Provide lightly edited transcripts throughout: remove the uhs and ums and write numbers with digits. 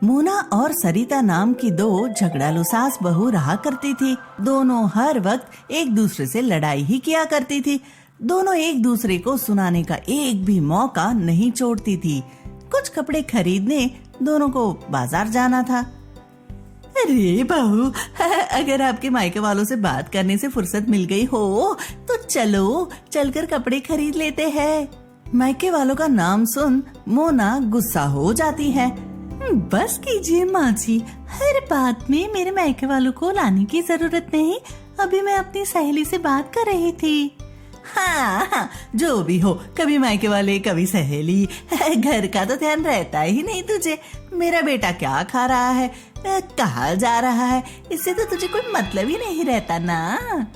मोना और सरिता नाम की दो झगड़ालू सास बहू रहा करती थी। दोनों हर वक्त एक दूसरे से लड़ाई ही किया करती थी। दोनों एक दूसरे को सुनाने का एक भी मौका नहीं छोड़ती थी। कुछ कपड़े खरीदने दोनों को बाजार जाना था। अरे बहू, अगर आपके मायके वालों से बात करने से फुर्सत मिल गई हो तो चलो चलकर कपड़े खरीद लेते हैं। मायके वालों का नाम सुन मोना गुस्सा हो जाती है। बस कीजिए माँ जी, हर बात में मेरे मायके वालों को लाने की जरूरत नहीं। अभी मैं अपनी सहेली से बात कर रही थी। हाँ, जो भी हो, कभी मायके वाले कभी सहेली, घर का तो ध्यान रहता ही नहीं तुझे। मेरा बेटा क्या खा रहा है, कहाँ जा रहा है, इससे तो तुझे कोई मतलब ही नहीं रहता ना।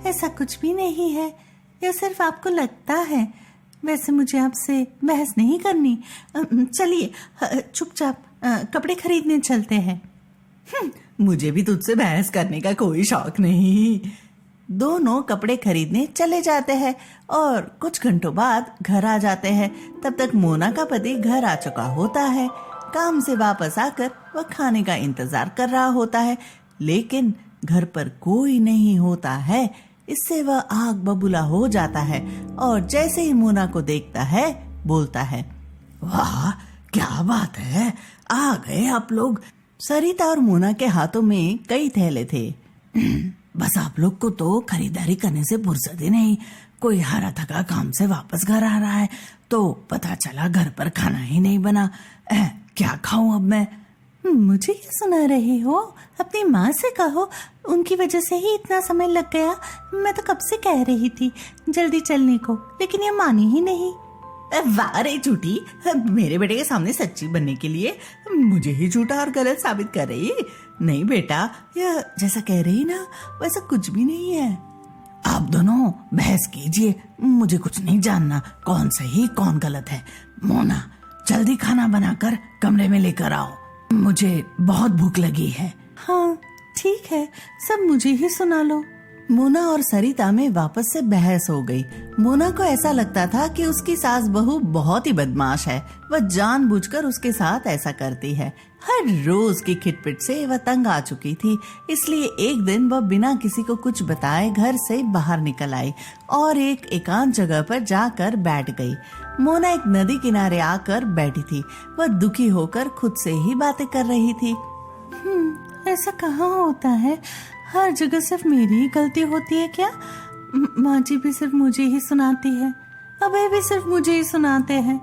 ऐसा कुछ भी नहीं है, यह सिर्फ आपको लगता है। वैसे मुझे आपसे बहस नहीं करनी। चलिए चुपचाप कपड़े खरीदने चलते हैं। मुझे भी तुझसे बहस करने का कोई शौक नहीं। दोनों कपड़े खरीदने चले जाते हैं और कुछ घंटों बाद घर आ जाते हैं। तब तक मोना का पति घर आ चुका होता है। काम से वापस आकर वह खाने का इंतजार कर रहा होता है, लेकिन घर पर कोई नहीं होता है। इससे वह आग बबूला हो जाता है और जैसे ही मोना को देखता है बोलता है, वाह क्या बात है, आ गए आप लोग। सरिता और मोना के हाथों में कई थैले थे। बस आप लोग को तो खरीदारी करने से फुर्सत ही नहीं। कोई हारा थका काम से वापस घर आ रहा है तो पता चला घर पर खाना ही नहीं बना। क्या खाऊं अब मैं? मुझे क्या सुना रही हो? अपनी माँ से कहो, उनकी वजह से ही इतना समय लग गया। मैं तो कब से कह रही थी जल्दी चलने को, लेकिन ये मानी ही नहीं। वाह रे झूठी, मेरे बेटे के सामने सच्ची बनने के लिए मुझे ही झूठा और गलत साबित कर रही। नहीं बेटा, यह जैसा कह रही ना वैसा कुछ भी नहीं है। आप दोनों बहस कीजिए, मुझे कुछ नहीं जानना कौन सही कौन गलत है। मोना, जल्दी खाना बनाकर कमरे में लेकर आओ, मुझे बहुत भूख लगी है। हाँ ठीक है, सब मुझे ही सुना लो। मोना और सरिता में वापस से बहस हो गई। मोना को ऐसा लगता था कि उसकी सास बहू बहुत ही बदमाश है। वह जानबूझकर उसके साथ ऐसा करती है। हर रोज की खिटपिट से वह तंग आ चुकी थी। इसलिए एक दिन वह बिना किसी को कुछ बताए घर से बाहर निकल आई और एक एकांत जगह पर जाकर बैठ गई। मोना एक नदी किनारे आकर बैठी थी। वह दुखी होकर खुद से ही बातें कर रही थी। ऐसा कहाँ होता है, हर जगह सिर्फ मेरी ही गलती होती है क्या? माँ जी भी सिर्फ मुझे ही सुनाती है, अबे भी सिर्फ मुझे ही सुनाते हैं।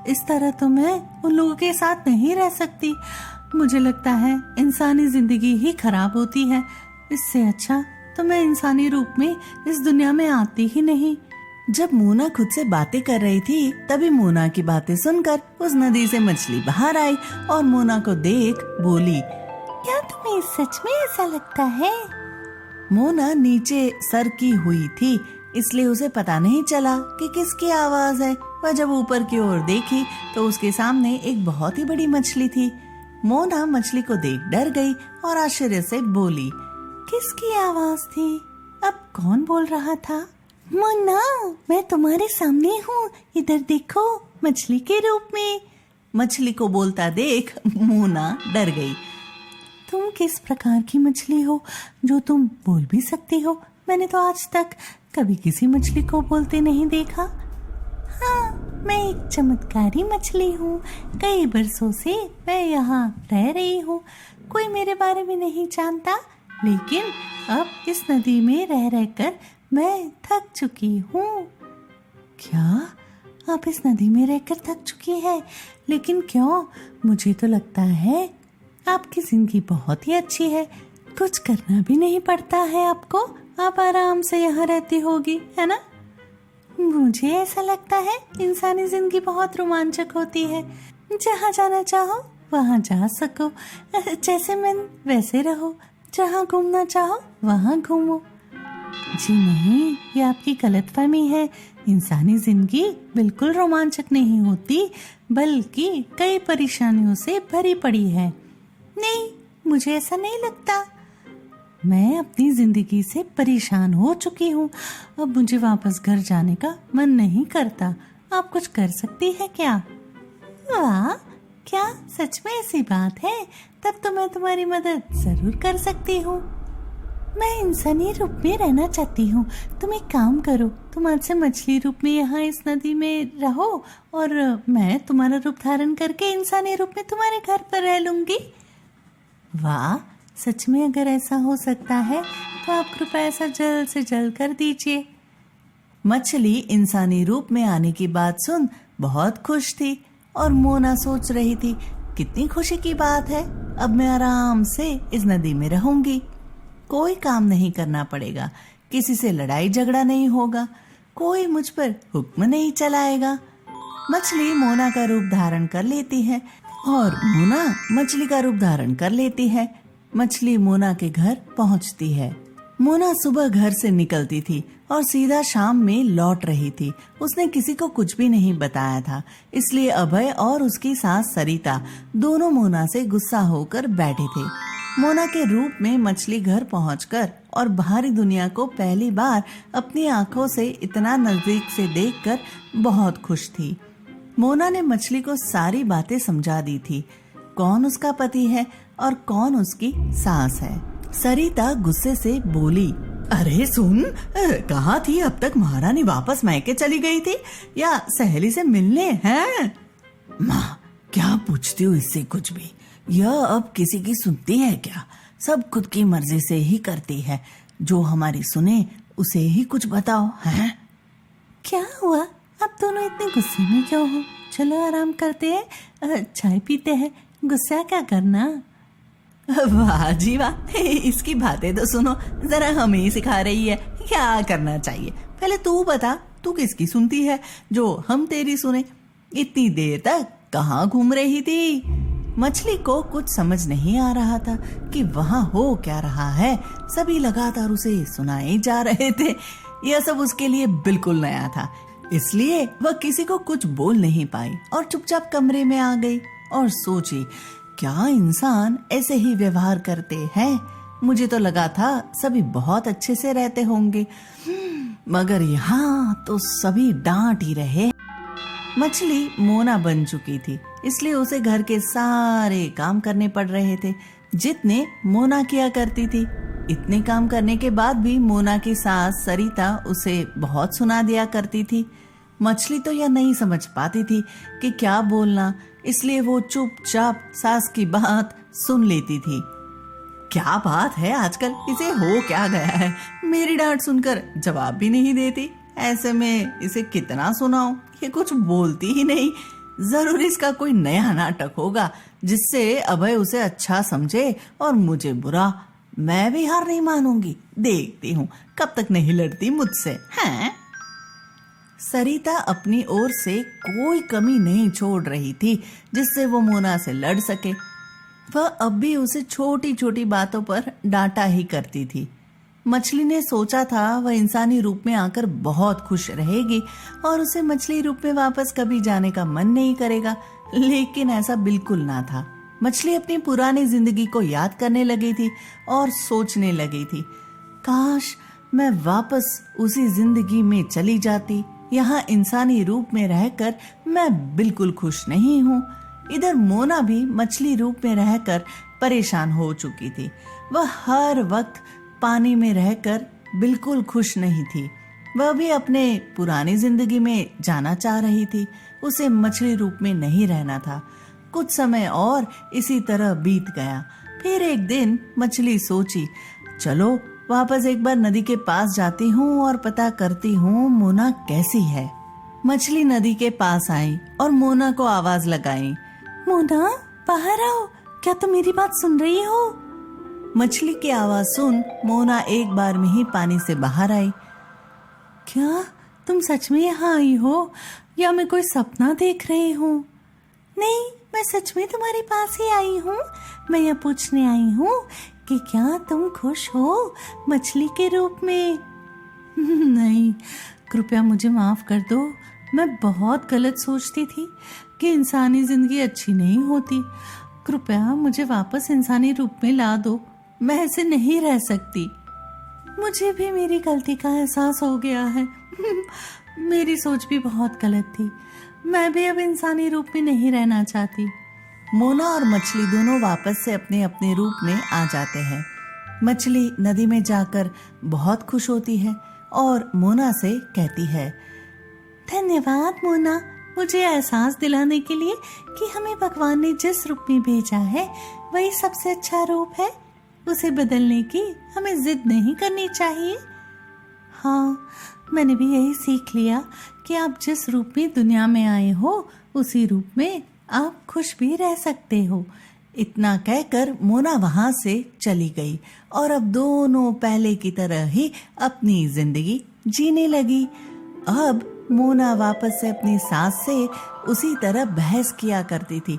इस तरह तो मैं उन लोगों के साथ नहीं रह सकती। मुझे लगता है इंसानी जिंदगी ही खराब होती है। इससे अच्छा तो मैं इंसानी रूप में इस दुनिया में आती ही नहीं। जब मोना खुद से बातें कर रही थी तभी मोना की बातें सुनकर उस नदी से मछली बाहर आई और मोना को देख बोली, क्या तुम्हें सच में ऐसा लगता है? मोना नीचे सर की हुई थी, इसलिए उसे पता नहीं चला कि किसकी आवाज है। वह जब ऊपर की ओर देखी तो उसके सामने एक बहुत ही बड़ी मछली थी। मोना मछली को देख डर गई और आश्चर्य से बोली, किसकी आवाज थी? अब कौन बोल रहा था? मोना, मैं तुम्हारे सामने हूँ, इधर देखो, मछली के रूप में। मछली को बोलता देख मोना डर गई। तुम किस प्रकार की मछली हो जो तुम बोल भी सकती हो? मैंने तो आज तक कभी किसी मछली को बोलते नहीं देखा। हाँ, मैं एक चमत्कारी मछली हूँ। कई बरसों से मैं यहाँ रह रही हूँ। कोई मेरे बारे में नहीं जानता, लेकिन अब इस नदी में रह रहकर मैं थक चुकी हूँ। क्या आप इस नदी में रहकर थक चुकी है? लेकिन क्यों? मुझे तो लगता है आपकी जिंदगी बहुत ही अच्छी है, कुछ करना भी नहीं पड़ता है आपको। आप आराम से यहाँ रहती होगी, है ना? मुझे ऐसा लगता है इंसानी जिंदगी बहुत रोमांचक होती है। जहाँ जाना चाहो वहाँ जा सको, जैसे मन वैसे रहो, जहाँ घूमना चाहो वहाँ घूमो। जी नहीं, ये आपकी गलतफहमी है। इंसानी जिंदगी बिल्कुल रोमांचक नहीं होती, बल्कि कई परेशानियों से भरी पड़ी है। नहीं, मुझे ऐसा नहीं लगता। मैं अपनी जिंदगी से परेशान हो चुकी हूँ। अब मुझे वापस घर जाने का मन नहीं करता। आप कुछ कर सकती है क्या? वाह, क्या सच में ऐसी बात है? तब तो मैं तुम्हारी मदद जरूर कर सकती हूँ। मैं इंसानी रूप में रहना चाहती हूँ। तुम एक काम करो, तुम आज से मछली रूप में यहाँ इस नदी में रहो और मैं तुम्हारा रूप धारण करके इंसानी रूप में तुम्हारे घर पर रह लूंगी। वाह, सच में अगर ऐसा हो सकता है तो आप कृपया ऐसा जल्द से जल्द कर दीजिए। मछली इंसानी रूप में आने की बात सुन बहुत खुश थी और मोना सोच रही थी, कितनी खुशी की बात है, अब मैं आराम से इस नदी में रहूंगी। कोई काम नहीं करना पड़ेगा, किसी से लड़ाई झगड़ा नहीं होगा, कोई मुझ पर हुक्म नहीं चलाएगा। मछली मोना का रूप धारण कर लेती है और मोना मछली का रूप धारण कर लेती है। मछली मोना के घर पहुंचती है। मोना सुबह घर से निकलती थी और सीधा शाम में लौट रही थी। उसने किसी को कुछ भी नहीं बताया था, इसलिए अभय और उसकी सास सरिता दोनों मोना से गुस्सा होकर बैठे थे। मोना के रूप में मछली घर पहुंचकर और बाहरी दुनिया को पहली बार अपनी आंखों से इतना नजदीक से देखकर बहुत खुश थी। मोना ने मछली को सारी बातें समझा दी थी, कौन उसका पति है और कौन उसकी सास है। सरिता गुस्से से बोली, अरे सुन, कहाँ थी अब तक? महारानी वापस मायके चली गई थी या सहेली से मिलने? हैं माँ, क्या पूछती हो इससे कुछ भी? यह अब किसी की सुनती है क्या? सब खुद की मर्जी से ही करती है, जो हमारी सुने उसे ही कुछ बताओ। हैं क्या हुआ? अब दोनों इतने गुस्से में क्यों हो? चलो आराम करते हैं, चाय पीते हैं, गुस्सा क्या करना। वाह जी वाह, इसकी बातें तो सुनो, जरा हमें ही सिखा रही है क्या करना चाहिए। पहले तू बता, तू किसकी सुनती है जो हम तेरी सुने? इतनी देर तक कहाँ घूम रही थी? मछली को कुछ समझ नहीं आ रहा था कि वहाँ हो क्या रहा है। सभी लगातार उसे सुनाए जा रहे थे। यह सब उसके लिए बिल्कुल नया था, इसलिए वह किसी को कुछ बोल नहीं पाई और चुपचाप कमरे में आ गई और सोची, क्या इंसान ऐसे ही व्यवहार करते हैं? मुझे तो लगा था सभी बहुत अच्छे से रहते होंगे, मगर यहाँ तो सभी डांट ही रहे। मछली मोना बन चुकी थी, इसलिए उसे घर के सारे काम करने पड़ रहे थे जितने मोना किया करती थी। इतने काम करने के बाद भी मोना की सास सरिता उसे बहुत सुना दिया करती थी। मछली तो यह नहीं समझ पाती थी कि क्या बोलना, इसलिए वो चुपचाप सास की बात सुन लेती थी। क्या बात है आजकल, इसे हो क्या गया है? मेरी डांट सुनकर जवाब भी नहीं देती। ऐसे में इसे कितना सुनाऊं, ये कुछ बोलती ही नहीं। जरूर इसका कोई नया नाटक होगा जिससे अभय उसे अच्छा समझे और मुझे बुरा। मैं भी हार नहीं मानूंगी, देखती हूँ कब तक नहीं लड़ती मुझसे। हैं? सरिता अपनी ओर से कोई कमी नहीं छोड़ रही थी जिससे वो मोना से लड़ सके। वह अब भी उसे छोटी छोटी बातों पर डांटा ही करती थी। मछली ने सोचा था वह इंसानी रूप में आकर बहुत खुश रहेगी और उसे मछली रूप में वापस कभी जाने का मन नहीं करेगा, लेकिन ऐसा बिल्कुल ना था। मछली अपनी पुरानी जिंदगी को याद करने लगी थी और सोचने लगी थी, काश मैं वापस उसी जिंदगी में चली जाती। यहाँ इंसानी रूप में रहकर मैं बिल्कुल खुश नहीं हूँ। इधर मोना भी मछली रूप में रहकर परेशान हो चुकी थी। वह हर वक्त पानी में रहकर बिल्कुल खुश नहीं थी। वह भी अपने पुरानी जिंदगी में जाना चाह रही थी, उसे मछली रूप में नहीं रहना था। कुछ समय और इसी तरह बीत गया। फिर एक दिन मछली सोची, चलो वापस एक बार नदी के पास जाती हूँ और पता करती हूँ मोना कैसी है। मछली नदी के पास आई और मोना को आवाज लगाई, मोना बाहर आओ, क्या तुम मेरी बात सुन रही हो? मछली की आवाज सुन मोना एक बार में ही पानी से बाहर आई। क्या तुम सच में यहाँ आई हो या मैं कोई सपना देख रही हूँ? नहीं, मैं सच में तुम्हारे पास ही आई हूँ। मैं यह पूछने आई हूँ कि क्या तुम खुश हो मछली के रूप में? नहीं, कृपया मुझे माफ कर दो। मैं बहुत गलत सोचती थी कि इंसानी जिंदगी अच्छी नहीं होती। कृपया मुझे वापस इंसानी रूप में ला दो, मैं ऐसे नहीं रह सकती। मुझे भी मेरी गलती का एहसास हो गया है। मेरी सोच भी बहुत गलत थी। मैं भी अब इंसानी रूप में नहीं रहना चाहती। मोना और मछली दोनों वापस से अपने अपने रूप में आ जाते हैं। मछली नदी में जाकर बहुत खुश होती है और मोना से कहती है, धन्यवाद मोना, मुझे एहसास दिलाने के लिए कि हमें भगवान ने जिस रूप में भेजा है वही सबसे अच्छा रूप है। उसे बदलने की हमें जिद नहीं करनी चाहिए। हाँ, मैंने भी यही सीख लिया कि आप जिस रूप में दुनिया में आए हो उसी रूप में आप खुश भी रह सकते हो। इतना कहकर मोना वहां से चली गई और अब दोनों पहले की तरह ही अपनी जिंदगी जीने लगी। अब मोना वापस से अपनी सास से उसी तरह बहस किया करती थी,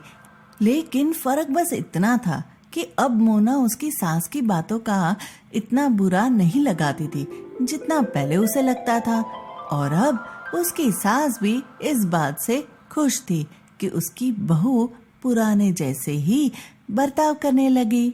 लेकिन फर्क बस इतना था कि अब मोना उसकी सास की बातों का इतना बुरा नहीं लगाती थी जितना पहले उसे लगता था। और अब उसकी सास भी इस बात से खुश थी कि उसकी बहू पुराने जैसे ही बर्ताव करने लगी।